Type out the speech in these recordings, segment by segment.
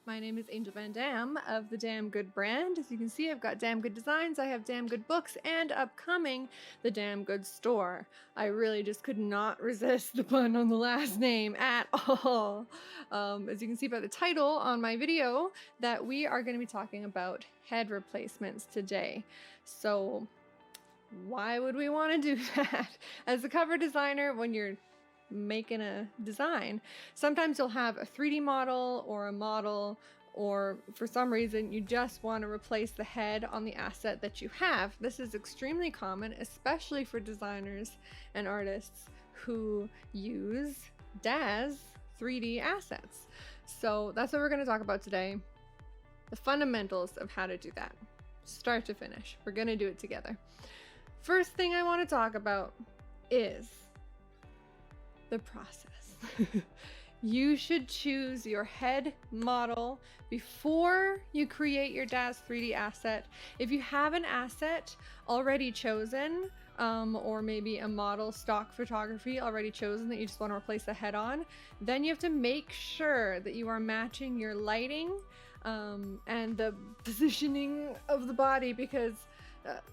My name is Angel Van Dam of the Damn Good brand. As you can see, I've got damn good designs, I have damn good books, and upcoming, the Damn Good store. I really just could not resist the pun on the last name at all. As you can see by the title on my video, that we are going to be talking about head replacements today. So why would we want to do that? As a cover designer, when you're making a design, sometimes you'll have a 3D model or a model, or for some reason you just want to replace the head on the asset that you have. This is extremely common, especially for designers and artists who use DAZ 3D assets. So that's what we're going to talk about today. The fundamentals of how to do that, start to finish. We're going to do it together. First thing I want to talk about is the process. You should choose your head model before you create your DAZ 3D asset. If you have an asset already chosen, or maybe a model stock photography already chosen that you just want to replace the head on, then you have to make sure that you are matching your lighting and the positioning of the body, because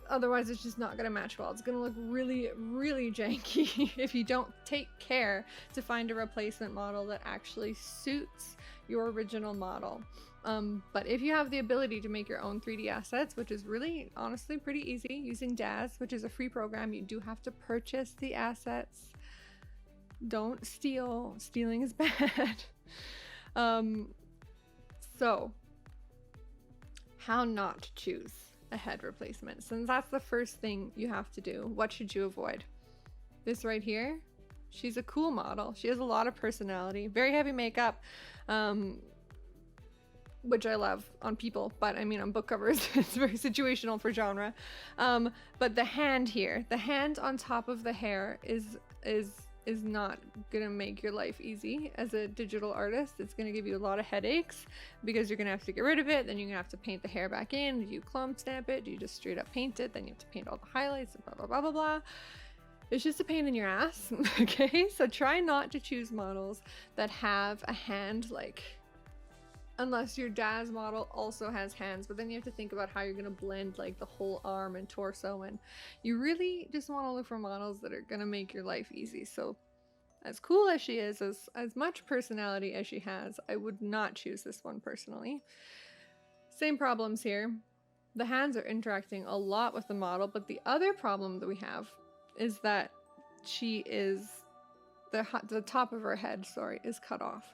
otherwise it's just not going to match well. It's going to look really, really janky if you don't take care to find a replacement model that actually suits your original model. But if you have the ability to make your own 3D assets, which is really honestly pretty easy using DAZ, which is a free program, you do have to purchase the assets. Don't steal. Stealing is bad. So how not to choose a head replacement, since that's the first thing you have to do. What should you avoid? This right here, she's a cool model. She has a lot of personality, very heavy makeup, which I love on people, but I mean on book covers, it's very situational for genre. But the hand here, the hand on top of the hair is not gonna make your life easy as a digital artist. It's gonna give you a lot of headaches because you're gonna have to get rid of it, then you're gonna have to paint the hair back in. Do you clump stamp it? Do you just straight up paint it? Then you have to paint all the highlights and blah blah blah blah blah. It's just a pain in your ass. Okay, so try not to choose models that have a hand, like, unless your DAZ model also has hands, but then you have to think about how you're going to blend like the whole arm and torso, and you really just want to look for models that are going to make your life easy. So as cool as she is, as much personality as she has, I would not choose this one personally. Same problems here. The hands are interacting a lot with the model, but the other problem that we have is that she is, the top of her head, sorry, is cut off.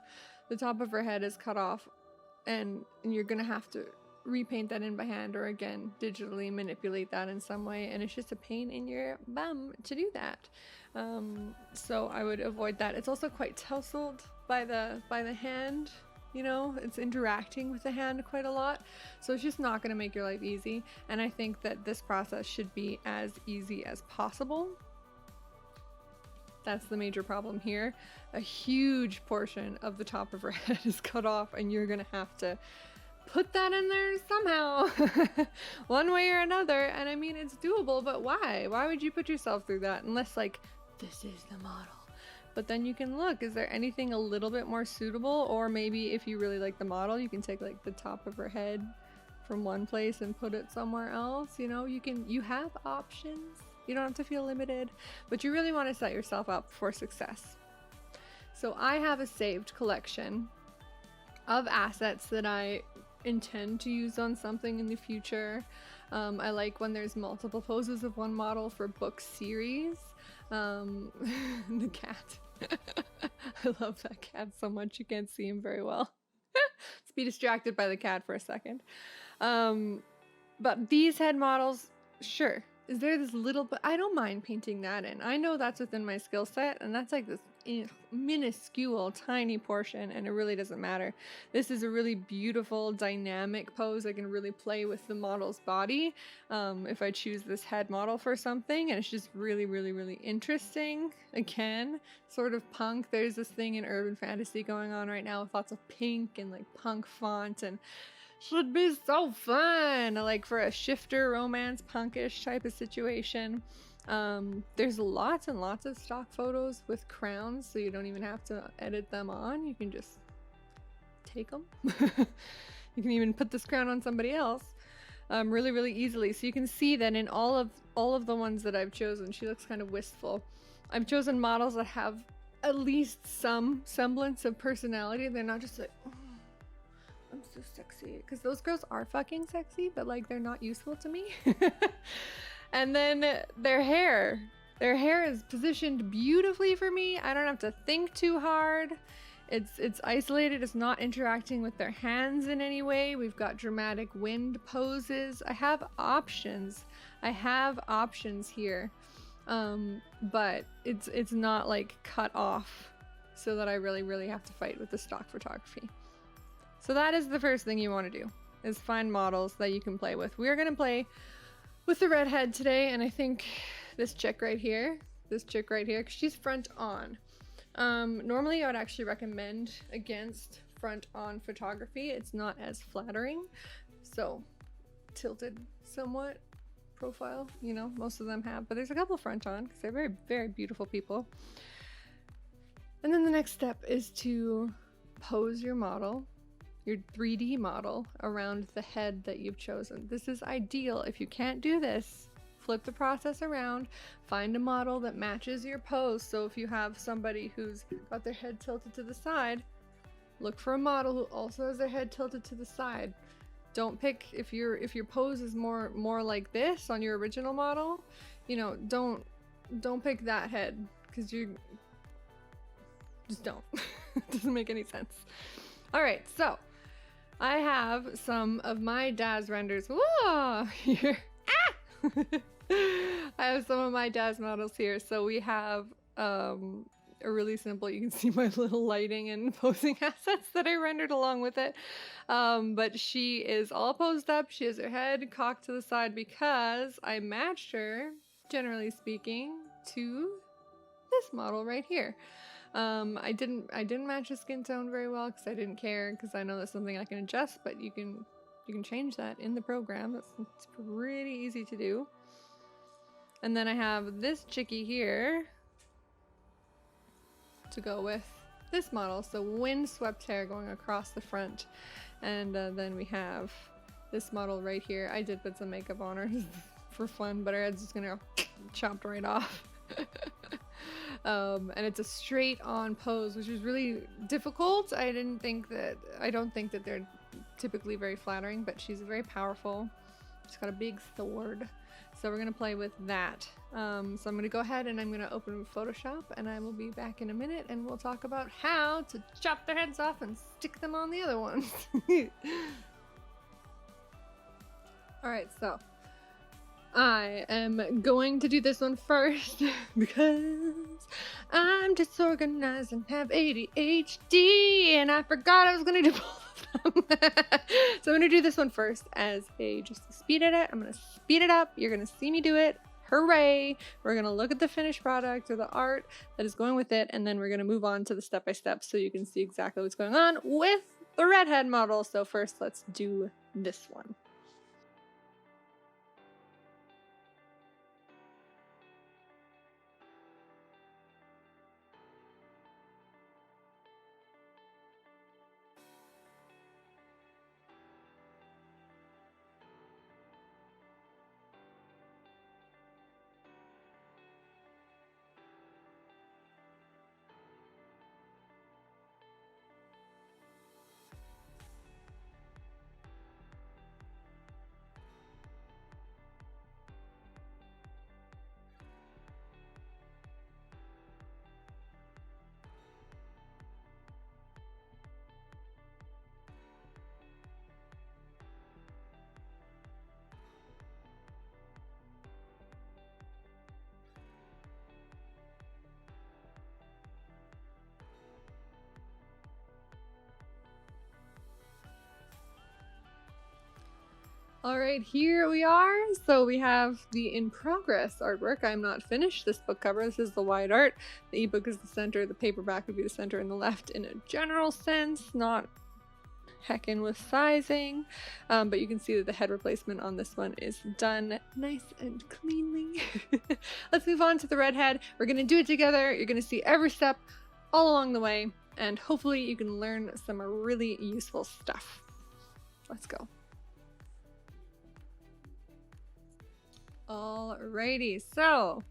The top of her head is cut off, and you're gonna have to repaint that in by hand, or again digitally manipulate that in some way, and it's just a pain in your bum to do that. So I would avoid that. It's also quite tousled by the hand, you know, it's interacting with the hand quite a lot, so it's just not going to make your life easy. And I think that this process should be as easy as possible. That's the major problem here. A huge portion of the top of her head is cut off, and you're gonna have to put that in there somehow, one way or another. And I mean, it's doable, but why? Why would you put yourself through that unless, like, this is the model? But then you can look, is there anything a little bit more suitable? Or maybe if you really like the model, you can take like the top of her head from one place and put it somewhere else. You know, you have options. You don't have to feel limited, but you really want to set yourself up for success. So I have a saved collection of assets that I intend to use on something in the future. I like when there's multiple poses of one model for book series. The cat. I love that cat so much. You can't see him very well. Let's be distracted by the cat for a second. But these head models, sure. Is there this little, but I don't mind painting that in. I know that's within my skill set, and that's like this minuscule, tiny portion, and it really doesn't matter. This is a really beautiful, dynamic pose. I can really play with the model's body if I choose this head model for something, and it's just really, really, really interesting. Again, sort of punk. There's this thing in urban fantasy going on right now with lots of pink and like punk font, and should be so fun, like for a shifter romance punkish type of situation. There's lots and lots of stock photos with crowns, so you don't even have to edit them on. You can just take them. You can even put this crown on somebody else really, really easily. So you can see that in all of the ones that I've chosen, she looks kind of wistful. I've chosen models that have at least some semblance of personality. They're not just like, oh, I'm so sexy, because those girls are fucking sexy, but like they're not useful to me. And then their hair is positioned beautifully for me. I don't have to think too hard. It's isolated. It's not interacting with their hands in any way. We've got dramatic wind poses. I have options here, but it's not like cut off so that I really have to fight with the stock photography. So that is the first thing you want to do, is find models that you can play with. We're gonna play with the redhead today, and I think this chick right here, because she's front on. Normally I would actually recommend against front on photography. It's not as flattering. So tilted somewhat profile, you know, most of them have, but there's a couple front on because they're very, very beautiful people. And then the next step is to pose your model, your 3D model, around the head that you've chosen. This is ideal. If you can't do this, flip the process around, find a model that matches your pose. So if you have somebody who's got their head tilted to the side, look for a model who also has their head tilted to the side. Don't pick, if your pose is more like this on your original model, you know, don't pick that head, because you just don't. It doesn't make any sense. All right, so I have some of my DAZ renders. Whoa, here. Ah! I have some of my DAZ models here. So we have a really simple, you can see my little lighting and posing assets that I rendered along with it. But she is all posed up. She has her head cocked to the side because I matched her, generally speaking, to this model right here. I didn't match the skin tone very well because I didn't care, because I know that's something I can adjust, but you can change that in the program. It's pretty easy to do. And then I have this chickie here to go with this model. So wind-swept hair going across the front. And then we have this model right here. I did put some makeup on her for fun, but her head's just gonna go chopped right off. And it's a straight on pose, which is really difficult. I don't think that they're typically very flattering, but she's very powerful. She's got a big sword. So we're gonna play with that. So I'm gonna go ahead and I'm gonna open Photoshop, and I will be back in a minute, and we'll talk about how to chop their heads off and stick them on the other ones. Alright, so I am going to do this one first because I'm disorganized and have ADHD, and I forgot I was gonna do both of them. So I'm gonna do this one first as just to speed it up. I'm gonna speed it up. You're gonna see me do it. Hooray! We're gonna look at the finished product or the art that is going with it, and then we're gonna move on to the step-by-step so you can see exactly what's going on with the redhead model. So first, let's do this one. All right, here we are. So we have the in progress artwork. I'm not finished this book cover. This is the wide art. The ebook is the center. The paperback would be the center and the left in a general sense, not heckin' with sizing. But you can see that the head replacement on this one is done nice and cleanly. Let's move on to the redhead. We're gonna do it together. You're gonna see every step all along the way. and hopefully you can learn some really useful stuff. Let's go. Alrighty, so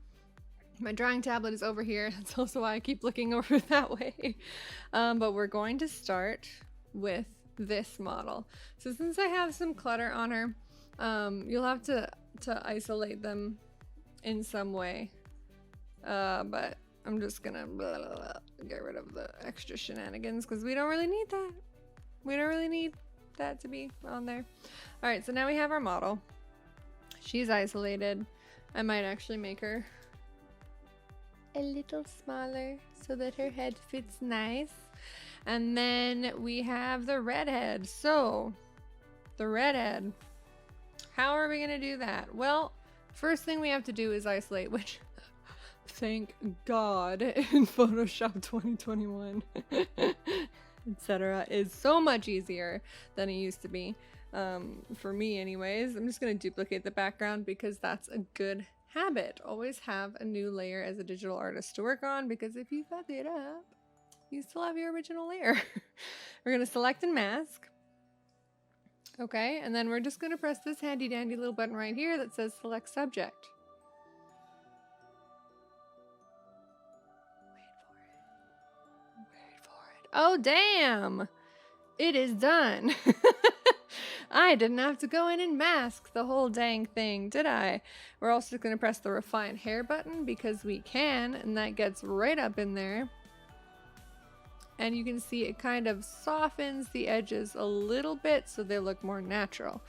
my drawing tablet is over here. That's also why I keep looking over that way. But we're going to start with this model. So since I have some clutter on her, you'll have to isolate them in some way. But I'm just gonna get rid of the extra shenanigans because we don't really need that. We don't really need that to be on there. All right, so now we have our model. She's isolated. I might actually make her a little smaller so that her head fits nice. And then we have the redhead. So the redhead, how are we gonna do that? Well, first thing we have to do is isolate, which thank God in Photoshop 2021 etc. is so much easier than it used to be. For me anyways. I'm just going to duplicate the background because that's a good habit. Always have a new layer as a digital artist to work on, because if you fuck it up, you still have your original layer. We're going to select and mask. Okay, and then we're just going to press this handy dandy little button right here that says select subject. Wait for it. Oh, damn! It is done. I didn't have to go in and mask the whole dang thing, did I? We're also going to press the refine hair button because we can, and that gets right up in there. And you can see it kind of softens the edges a little bit so they look more natural.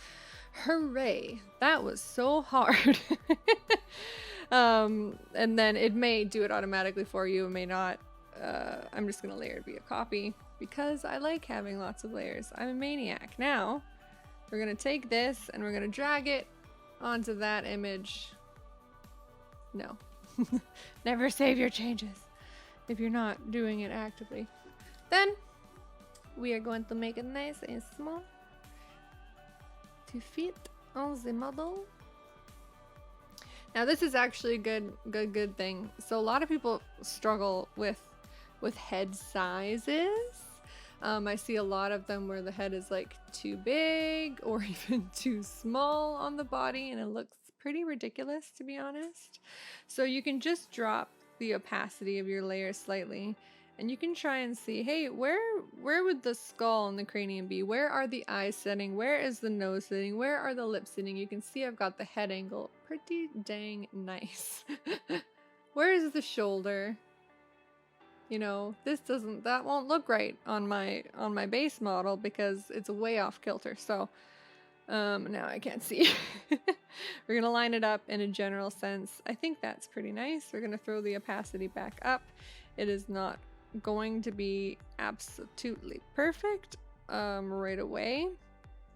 Hooray! That was so hard. And then it may do it automatically for you, it may not. I'm just going to layer it via copy because I like having lots of layers. I'm a maniac. Now, we're going to take this and we're going to drag it onto that image. No. Never save your changes if you're not doing it actively. Then, we are going to make it nice and small to fit on the model. Now, this is actually a good thing. So a lot of people struggle with head sizes. I see a lot of them where the head is like too big or even too small on the body, and it looks pretty ridiculous, to be honest. So you can just drop the opacity of your layer slightly, and you can try and see, hey, where would the skull and the cranium be? Where are the eyes sitting? Where is the nose sitting? Where are the lips sitting? You can see I've got the head angle pretty dang nice. Where is the shoulder? You know, that won't look right on my base model because it's way off kilter. So now I can't see. We're gonna line it up in a general sense. I think that's pretty nice. We're gonna throw the opacity back up. It is not going to be absolutely perfect right away,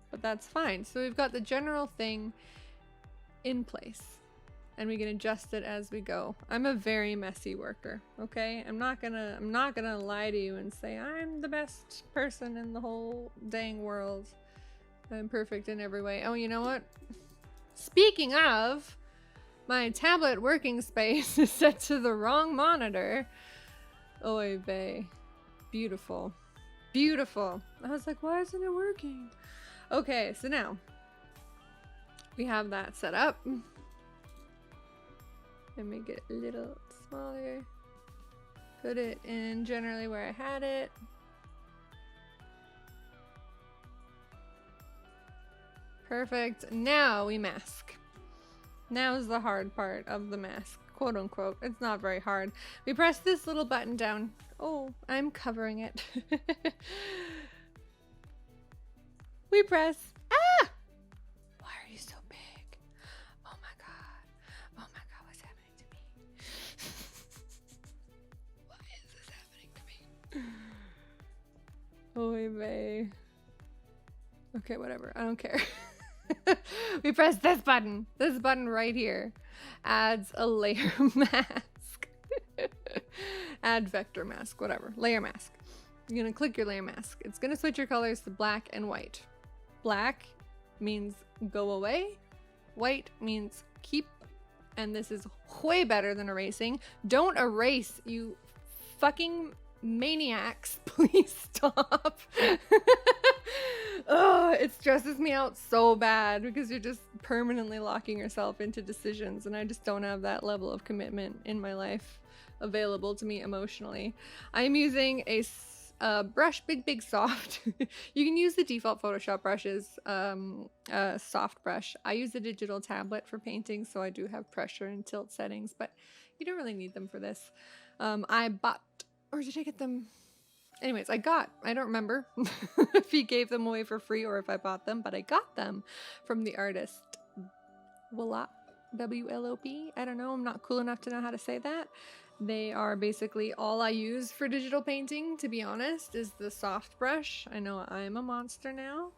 but that's fine. So we've got the general thing in place, and we can adjust it as we go. I'm a very messy worker, okay? I'm not gonna lie to you and say I'm the best person in the whole dang world. I'm perfect in every way. Oh, you know what? Speaking of, my tablet working space is set to the wrong monitor. Oy vey. Beautiful. Beautiful. I was like, why isn't it working? Okay, so now we have that set up. Let me get a little smaller. Put it in generally where I had it. Perfect. Now we mask. Now is the hard part of the mask, quote unquote. It's not very hard. We press this little button down. Oh, I'm covering it. We press. Ah! Why are you so big? Oh my god. Oh my god, what's happening to me? Why is this happening to me? Oy vey. Okay, whatever. I don't care. We press this button. This button right here adds a layer mask. Add vector mask, whatever. Layer mask. You're gonna click your layer mask. It's gonna switch your colors to black and white. Black means go away. White means keep. And this is way better than erasing. Don't erase, you fucking maniacs, please stop. Ugh, it stresses me out so bad because you're just permanently locking yourself into decisions, and I just don't have that level of commitment in my life available to me emotionally. I'm using a brush, big soft. You can use the default Photoshop brushes, soft brush. I use a digital tablet for painting, so I do have pressure and tilt settings, but you don't really need them for this. I bought, or did I get them? Anyways, I don't remember if he gave them away for free or if I bought them, but I got them from the artist Wlop, W-L-O-P. I don't know, I'm not cool enough to know how to say that. They are basically all I use for digital painting, to be honest, is the soft brush. I know I'm a monster now,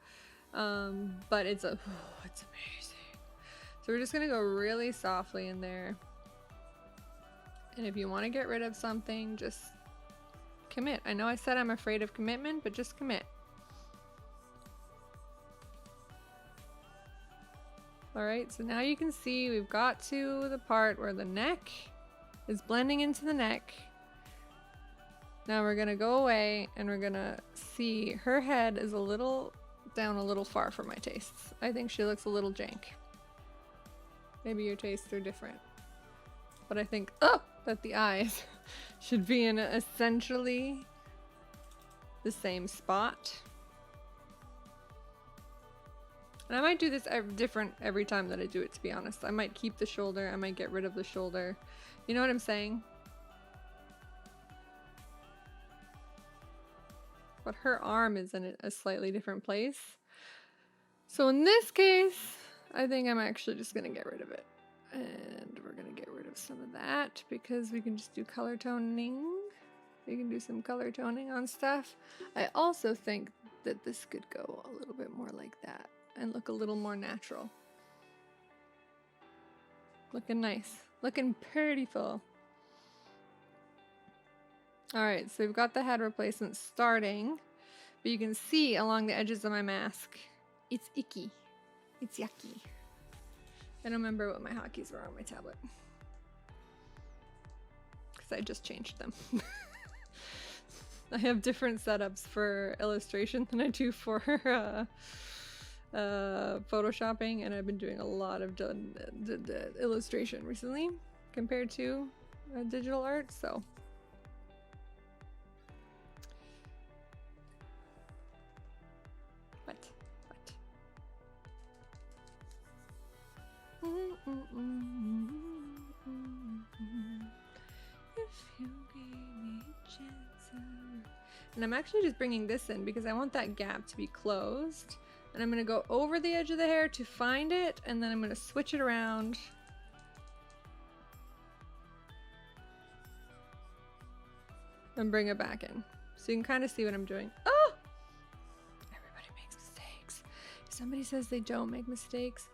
but it's amazing. So we're just gonna go really softly in there. And if you want to get rid of something, just commit. I know I said I'm afraid of commitment, but just commit. All right, so now you can see we've got to the part where the neck is blending into the neck. Now we're gonna go away and we're gonna see her head is a little down, a little far for my tastes. I think she looks a little jank. Maybe your tastes are different. But I think, that the eyes should be in essentially the same spot. And I might do this different every time that I do it, to be honest. I might keep the shoulder, I might get rid of the shoulder. You know what I'm saying? But her arm is in a slightly different place. So in this case, I think I'm actually just gonna get rid of it. And we're gonna get rid of some of that because we can just do color toning. We can do some color toning on stuff. I also think that this could go a little bit more like that and look a little more natural. Looking nice. Looking pretty full. Alright, so we've got the head replacement starting, but you can see along the edges of my mask, it's icky. It's yucky. I don't remember what my hotkeys were on my tablet. Because I just changed them. I have different setups for illustration than I do for photoshopping, and I've been doing a lot of illustration recently compared to digital art, so. If you gave me a chance. And I'm actually just bringing this in because I want that gap to be closed. And I'm going to go over the edge of the hair to find it, and then I'm going to switch it around. And bring it back in. So you can kind of see what I'm doing. Oh! Everybody makes mistakes. If somebody says they don't make mistakes,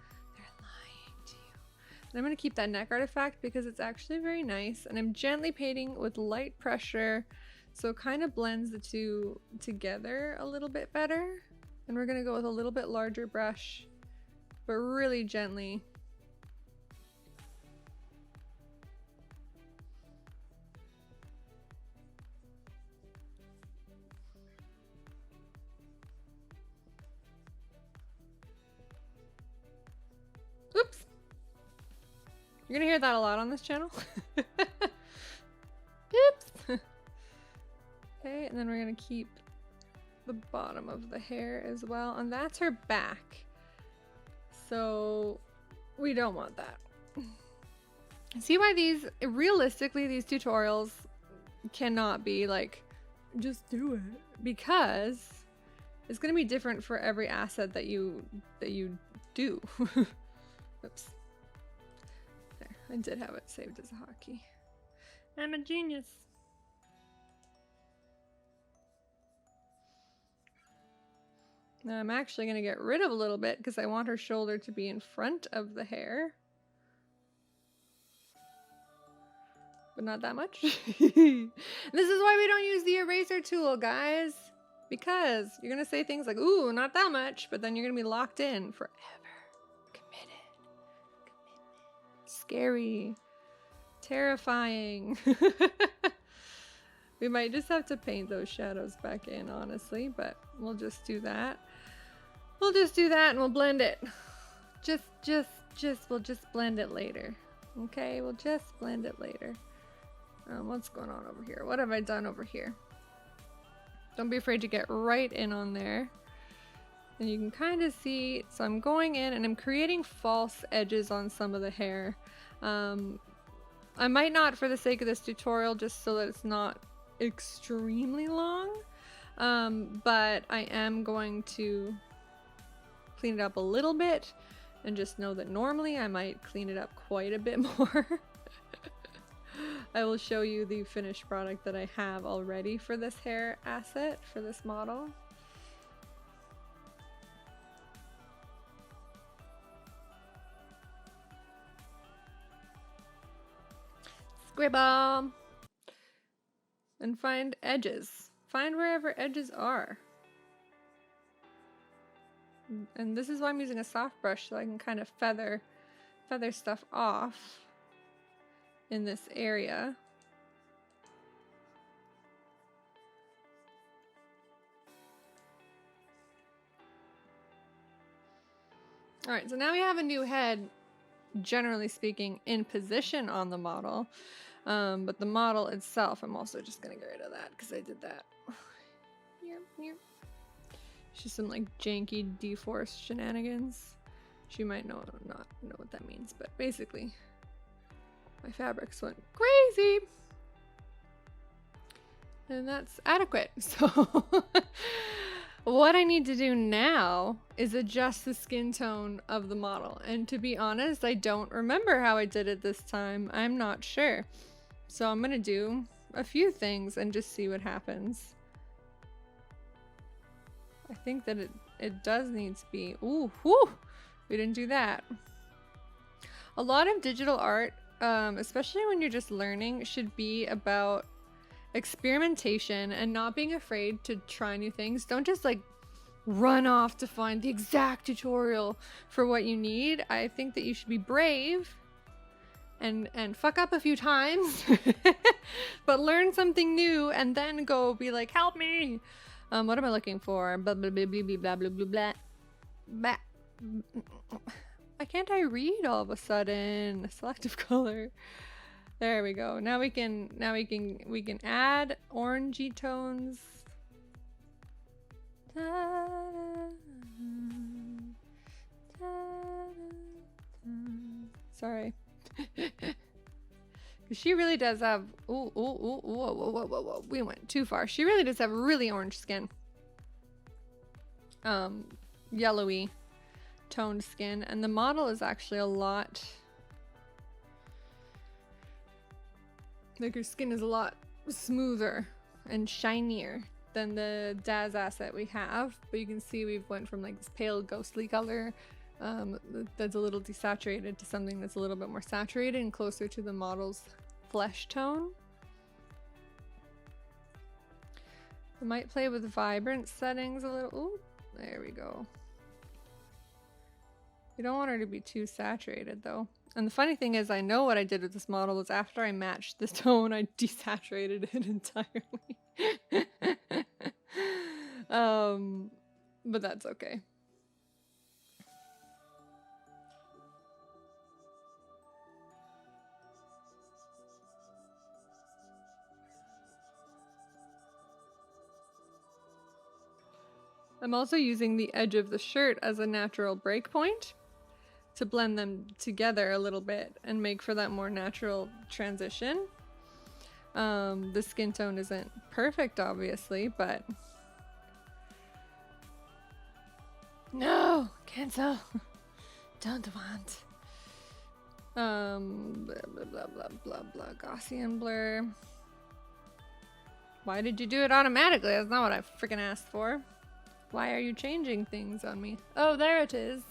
and I'm going to keep that neck artifact because it's actually very nice, and I'm gently painting with light pressure so it kind of blends the two together a little bit better. And we're going to go with a little bit larger brush, but really gently. Oops! You're gonna hear that a lot on this channel. Oops! Okay, and then we're gonna keep the bottom of the hair as well, and that's her back. So we don't want that. See why realistically, these tutorials cannot be like, just do it, because it's gonna be different for every asset that you do. Oops. There, I did have it saved as a hotkey. I'm a genius. Now I'm actually going to get rid of a little bit because I want her shoulder to be in front of the hair. But not that much. This is why we don't use the eraser tool, guys. Because you're going to say things like, ooh, not that much, but then you're going to be locked in forever. Committed. Scary. Terrifying. We might just have to paint those shadows back in, honestly, but we'll just do that. We'll just do that and we'll blend it. We'll just blend it later. Okay, we'll just blend it later. What's going on over here? What have I done over here? Don't be afraid to get right in on there. And you can kind of see, so I'm going in and I'm creating false edges on some of the hair. I might not for the sake of this tutorial, just so that it's not extremely long, but I am going to clean it up a little bit, and just know that normally I might clean it up quite a bit more. I will show you the finished product that I have already for this hair asset, for this model. Scribble! And find edges. Find wherever edges are. And this is why I'm using a soft brush, so I can kind of feather stuff off in this area. Alright, so now we have a new head, generally speaking, in position on the model. But the model itself, I'm also just gonna get rid of that because I did that. It's just some like janky D-Force shenanigans. She might not know what that means, but basically my fabrics went crazy. And that's adequate. So what I need to do now is adjust the skin tone of the model. And to be honest, I don't remember how I did it this time. I'm not sure. So I'm gonna do a few things and just see what happens. I think that it does need to be, ooh, whew, we didn't do that. A lot of digital art, especially when you're just learning, should be about experimentation and not being afraid to try new things. Don't just like run off to find the exact tutorial for what you need. I think that you should be brave and fuck up a few times, but learn something new and then go be like, help me. What am I looking for? Blah, blah, blah, blah, blah, blah, blah, blah, blah. Why can't I read all of a sudden? Selective color. There we go. Now we can add orangey tones. Sorry. She really does have, ooh, whoa, we went too far. She really does have really orange skin. Yellowy toned skin, and the model is actually a lot, like her skin is a lot smoother and shinier than the Daz asset we have, but you can see we've went from like this pale ghostly color that's a little desaturated to something that's a little bit more saturated and closer to the model's flesh tone. I might play with vibrant settings a little. Ooh, there we go. You don't want her to be too saturated though. And the funny thing is, I know what I did with this model was after I matched the tone, I desaturated it entirely. But that's okay. I'm also using the edge of the shirt as a natural breakpoint to blend them together a little bit and make for that more natural transition. The skin tone isn't perfect, obviously, but... No! Cancel! Don't want. Blah, blah, blah, blah, blah, blah. Gaussian blur. Why did you do it automatically? That's not what I freaking asked for. Why are you changing things on me? Oh, there it is.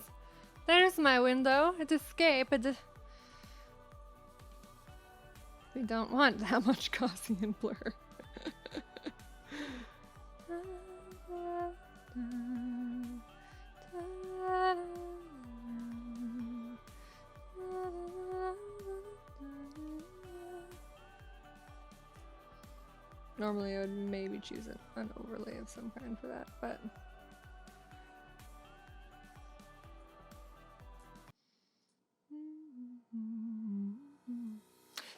There's my window. It's escape. We don't want that much Gaussian blur. Normally I would maybe choose an overlay of some kind for that, but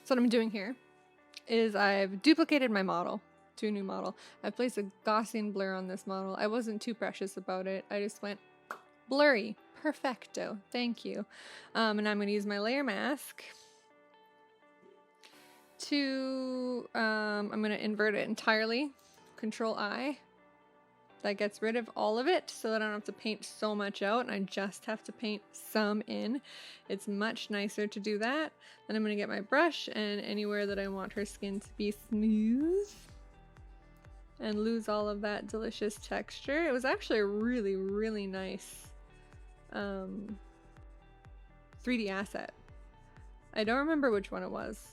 so what I'm doing here is I've duplicated my model to a new model. I placed a Gaussian blur on this model. I wasn't too precious about it. I just went blurry. Perfecto. Thank you. And I'm going to use my layer mask to, I'm going to invert it entirely. Control I. That gets rid of all of it so that I don't have to paint so much out and I just have to paint some in. It's much nicer to do that. Then I'm going to get my brush and anywhere that I want her skin to be smooth and lose all of that delicious texture. It was actually a really, really nice 3D asset. I don't remember which one it was.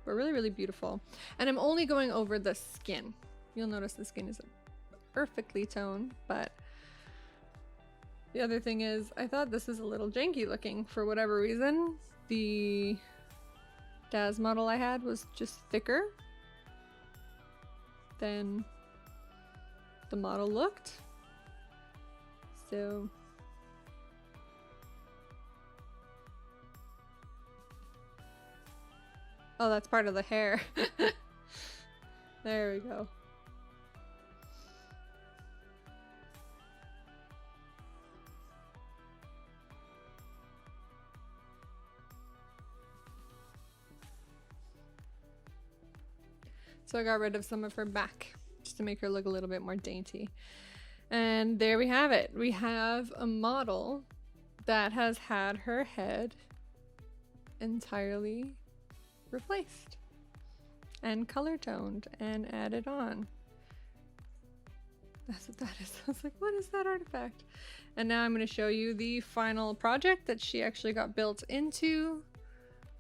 But really, really beautiful. And I'm only going over the skin. You'll notice the skin isn't perfectly toned, but the other thing is I thought this was a little janky looking for whatever reason. The DAZ model I had was just thicker than the model looked. So oh, that's part of the hair. There we go. So I got rid of some of her back just to make her look a little bit more dainty. And there we have it. We have a model that has had her head entirely replaced and color toned and added on. That's what that is. I was like, what is that artifact? And now I'm going to show you the final project that she actually got built into.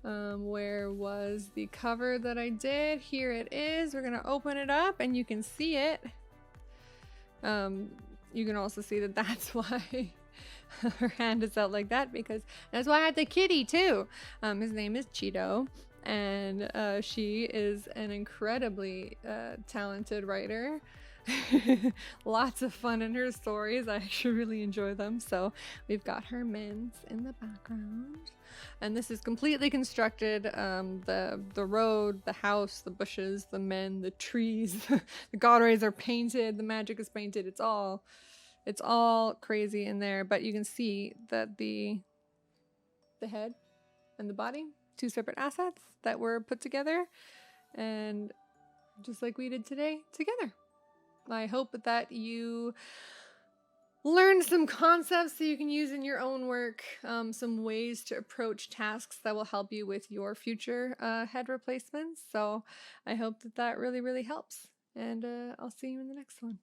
Where was the cover that I did? Here it is. We're going to open it up and you can see it. You can also see that that's why her hand is out like that, because that's why I had the kitty too. His name is Cheeto. And she is an incredibly talented writer. Lots of fun in her stories. I actually really enjoy them. So we've got her mints in the background. And this is completely constructed. The road, the house, the bushes, the men, the trees, the god rays are painted, the magic is painted. It's all crazy in there. But you can see that the head and the body, two separate assets that were put together, and just like we did today, together. I hope that you learned some concepts that you can use in your own work, some ways to approach tasks that will help you with your future head replacements. So I hope that really, really helps, and I'll see you in the next one.